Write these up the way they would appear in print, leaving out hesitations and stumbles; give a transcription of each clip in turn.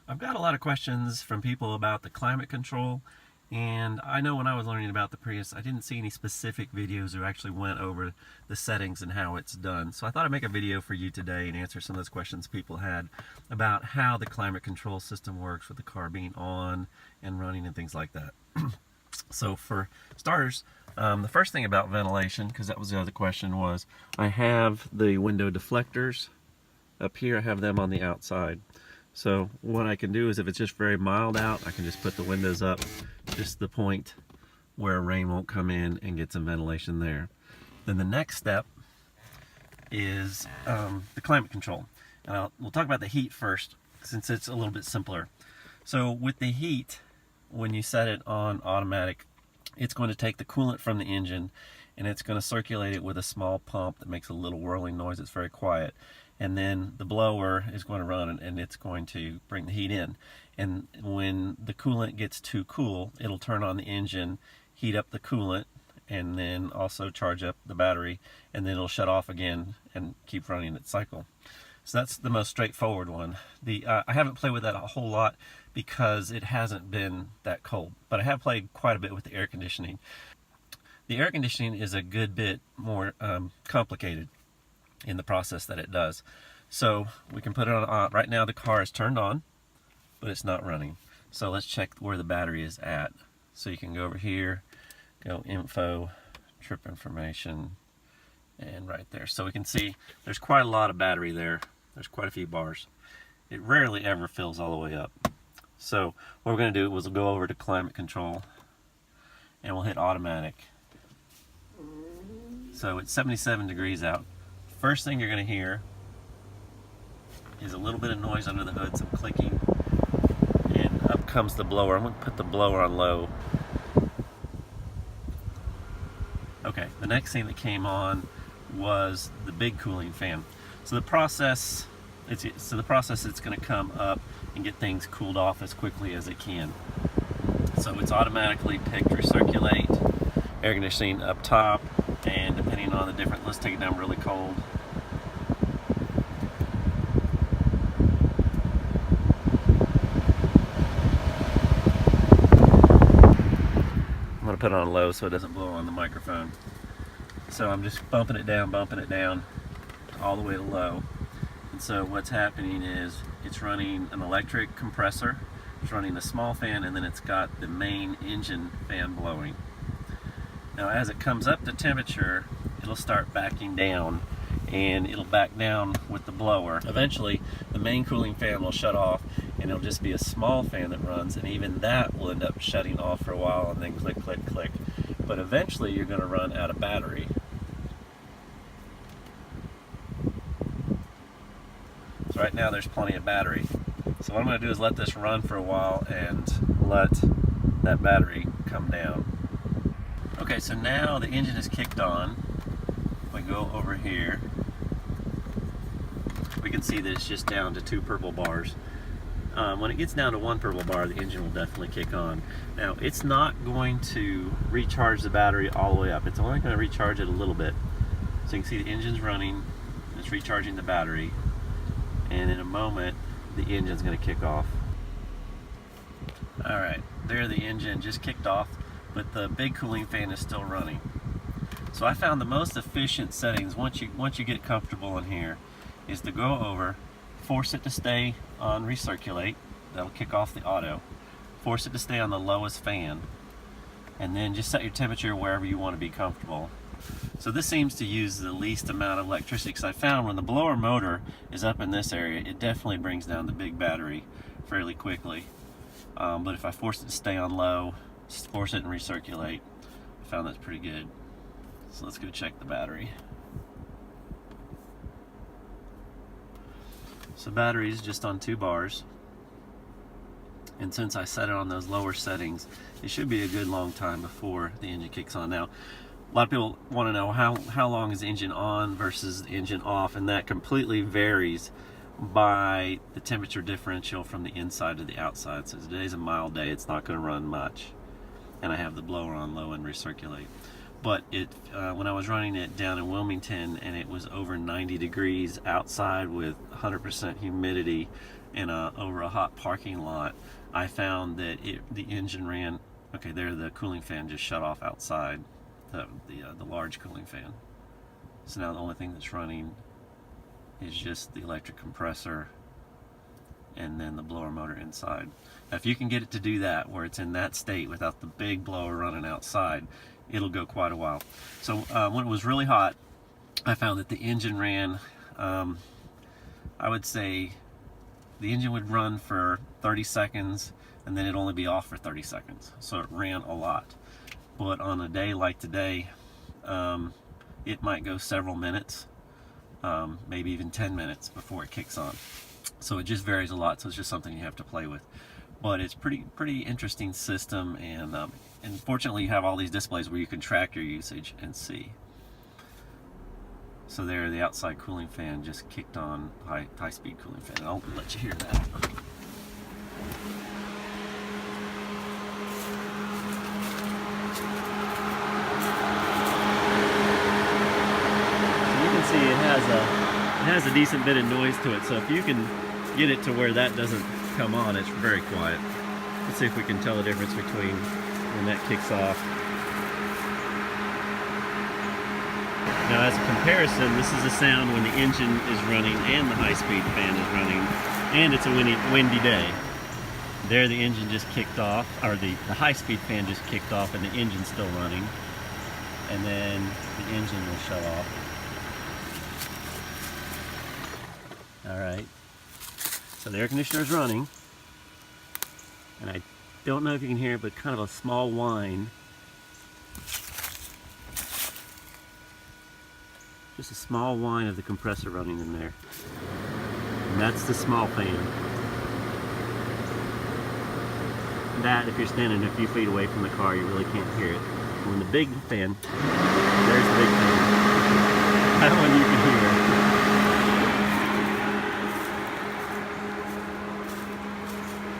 I've got a lot of questions from people about the climate control, and I know when I was learning about the Prius, I didn't see any specific videos who actually went over the settings and how it's done. So I thought I'd make a video for you today and answer some of those questions people had about how the climate control system works with the car being on and running and things like that. So for starters, the first thing about ventilation, because that was the other question, was I have the window deflectors up here. I have them on the outside. So what I can do is if it's just very mild out, I can just put the windows up just the point where rain won't come in and get some ventilation there. Then the next step is the climate control. And we'll talk about the heat first, since it's a little bit simpler. So with the heat, when you set it on automatic, it's going to take the coolant from the engine and it's going to circulate it with a small pump that makes a little whirling noise. It's very quiet. And then the blower is going to run and it's going to bring the heat in. And when the coolant gets too cool, it'll turn on the engine, heat up the coolant, and then also charge up the battery, and then it'll shut off again and keep running its cycle. So that's the most straightforward one. I haven't played with that a whole lot because it hasn't been that cold, but I have played quite a bit with the air conditioning. The air conditioning is a good bit more complicated in the process that it does. So we can put it on. Right now the car is turned on, but it's not running. So let's check where the battery is at. So you can go over here, go info, trip information, and right there. So we can see there's quite a lot of battery there. There's quite a few bars. It rarely ever fills all the way up. So what we're going to do is we'll go over to climate control and we'll hit automatic. So it's 77 degrees out. First thing you're going to hear is a little bit of noise under the hood, some clicking, and up comes the blower. I'm going to put the blower on low. Okay, the next thing that came on was the big cooling fan. So the process, it's going to come up and get things cooled off as quickly as it can. So it's automatically picked recirculate, air conditioning up top, and depending on the different, let's take it down really cold. I'm going to put it on low so it doesn't blow on the microphone. So I'm just bumping it down all the way to low. And so what's happening is it's running an electric compressor, it's running a small fan, and then it's got the main engine fan blowing. Now as it comes up to temperature, it'll start backing down, and it'll back down with the blower. Eventually the main cooling fan will shut off and it'll just be a small fan that runs, and even that will end up shutting off for a while and then click, click, click. But eventually you're going to run out of battery. So right now there's plenty of battery. So what I'm going to do is let this run for a while and let that battery come down. Okay, so now the engine is kicked on. If we go over here, we can see that it's just down to 2 purple bars. When it gets down to 1 purple bar, the engine will definitely kick on. Now, it's not going to recharge the battery all the way up. It's only going to recharge it a little bit. So you can see the engine's running, it's recharging the battery, and in a moment, the engine's going to kick off. Alright, there the engine just kicked off, but the big cooling fan is still running. So I found the most efficient settings once you get comfortable in here is to go over, force it to stay on recirculate, that'll kick off the auto, force it to stay on the lowest fan, and then just set your temperature wherever you want to be comfortable. So this seems to use the least amount of electricity, because I found when the blower motor is up in this area, it definitely brings down the big battery fairly quickly. But if I force it to stay on low, just force it and recirculate, I found that's pretty good. So let's go check the battery. So battery is just on 2 bars, and since I set it on those lower settings, it should be a good long time before the engine kicks on. Now, a lot of people want to know how long is the engine on versus the engine off, and that completely varies by the temperature differential from the inside to the outside. So today's a mild day, it's not going to run much, and I have the blower on low and recirculate. But when I was running it down in Wilmington and it was over 90 degrees outside with 100% humidity, over a hot parking lot, I found that the engine ran. Okay, there the cooling fan just shut off outside, the large cooling fan. So now the only thing that's running is just the electric compressor and then the blower motor inside. Now, if you can get it to do that, where it's in that state without the big blower running outside, it'll go quite a while. So when it was really hot, I found that the engine ran, I would say the engine would run for 30 seconds and then it'd only be off for 30 seconds. So it ran a lot. But on a day like today, it might go several minutes, maybe even 10 minutes before it kicks on. So it just varies a lot, so it's just something you have to play with. But it's pretty interesting system, and fortunately you have all these displays where you can track your usage and see. So there, the outside cooling fan just kicked on, high-speed cooling fan. I'll let you hear that. See, it has a decent bit of noise to it, so if you can get it to where that doesn't come on, it's very quiet. Let's see if we can tell the difference between when that kicks off. Now, as a comparison, this is the sound when the engine is running and the high-speed fan is running, and it's a windy day. There the engine just kicked off, or the high-speed fan just kicked off and the engine's still running, and then the engine will shut off. Alright, so the air conditioner is running, and I don't know if you can hear it, but kind of a small whine. Just a small whine of the compressor running in there. And that's the small fan. That, if you're standing a few feet away from the car, you really can't hear it. When the big fan, there's the big fan. That one you can hear.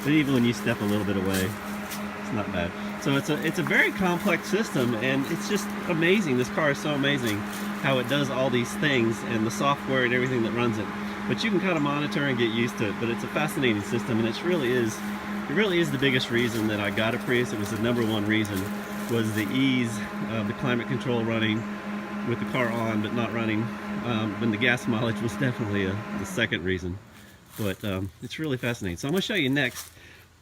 But even when you step a little bit away, it's not bad. So it's a very complex system, and it's just amazing. This car is so amazing how it does all these things and the software and everything that runs it. But you can kind of monitor and get used to it. But it's a fascinating system, and it really is the biggest reason that I got a Prius. It was the #1 reason, was the ease of the climate control running with the car on but not running. And the gas mileage was definitely the second reason. But it's really fascinating. So I'm going to show you next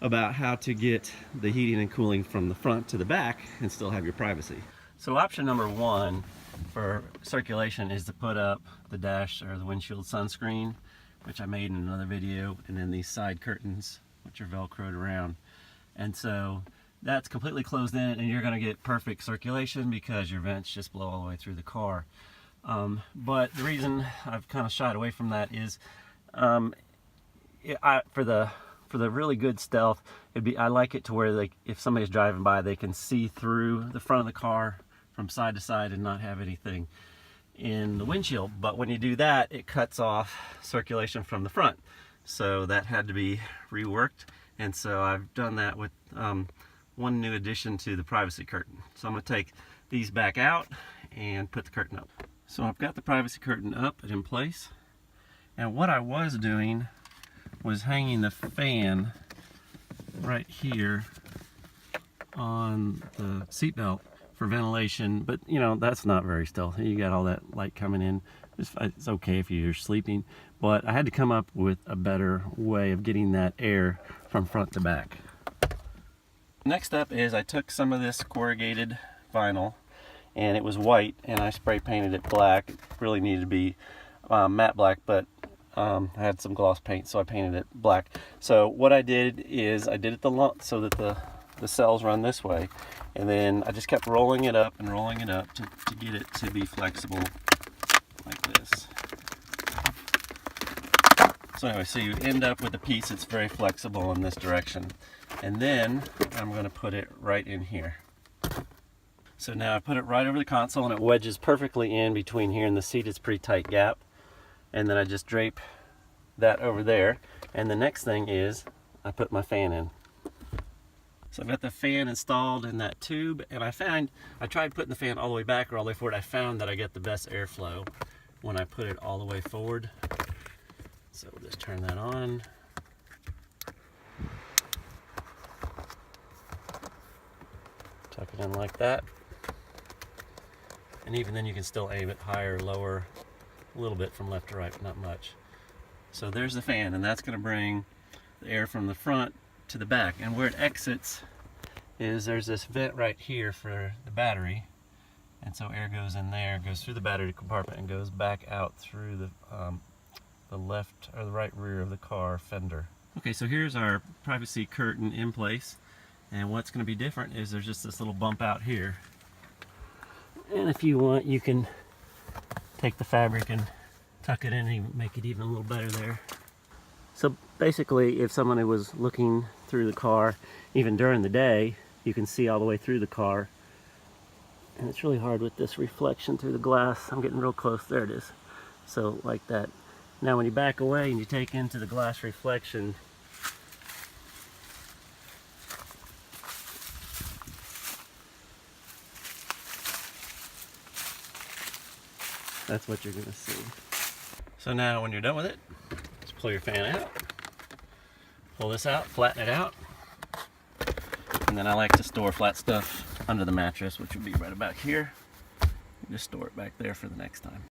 about how to get the heating and cooling from the front to the back and still have your privacy. So option #1 for circulation is to put up the dash or the windshield sunscreen, which I made in another video, and then these side curtains, which are velcroed around. And so that's completely closed in, and you're going to get perfect circulation because your vents just blow all the way through the car. But the reason I've kind of shied away from that is for the really good stealth, I like it to where, like, if somebody's driving by, they can see through the front of the car from side to side and not have anything in the windshield. But when you do that, it cuts off circulation from the front. So that had to be reworked, and so I've done that with one new addition to the privacy curtain. So I'm going to take these back out and put the curtain up. So I've got the privacy curtain up and in place, and what I was doing was hanging the fan right here on the seatbelt for ventilation, but you know, that's not very stealthy. You got all that light coming in. It's okay if you're sleeping, but I had to come up with a better way of getting that air from front to back. Next up is I took some of this corrugated vinyl, and it was white, and I spray painted it black. It really needed to be matte black, but I had some gloss paint, so I painted it black. So what I did is I did it so that the cells run this way, and then I just kept rolling it up and rolling it up to get it to be flexible like this. So anyway, so you end up with a piece that's very flexible in this direction, and then I'm going to put it right in here. So now I put it right over the console, and it wedges perfectly in between here and the seat. It's a pretty tight gap. And then I just drape that over there, and the next thing is I put my fan in. So I've got the fan installed in that tube, and I tried putting the fan all the way back or all the way forward. I found that I get the best airflow when I put it all the way forward. So we'll just turn that on, Tuck it in like that. And even then you can still aim it higher, lower, a little bit from left to right, but not much. So there's the fan, and that's going to bring the air from the front to the back. And where it exits is there's this vent right here for the battery. And so air goes in there, goes through the battery compartment, and goes back out through the left or the right rear of the car fender. Okay, so here's our privacy curtain in place. And what's going to be different is there's just this little bump out here. And if you want, you can take the fabric and tuck it in and make it even a little better there. So basically, if someone was looking through the car, even during the day, you can see all the way through the car. And it's really hard with this reflection through the glass. I'm getting real close. There it is. So like that. Now when you back away and you take into the glass reflection, that's what you're going to see. So now when you're done with it, just pull your fan out, pull this out, flatten it out, and then I like to store flat stuff under the mattress, which would be right about here. Just store it back there for the next time.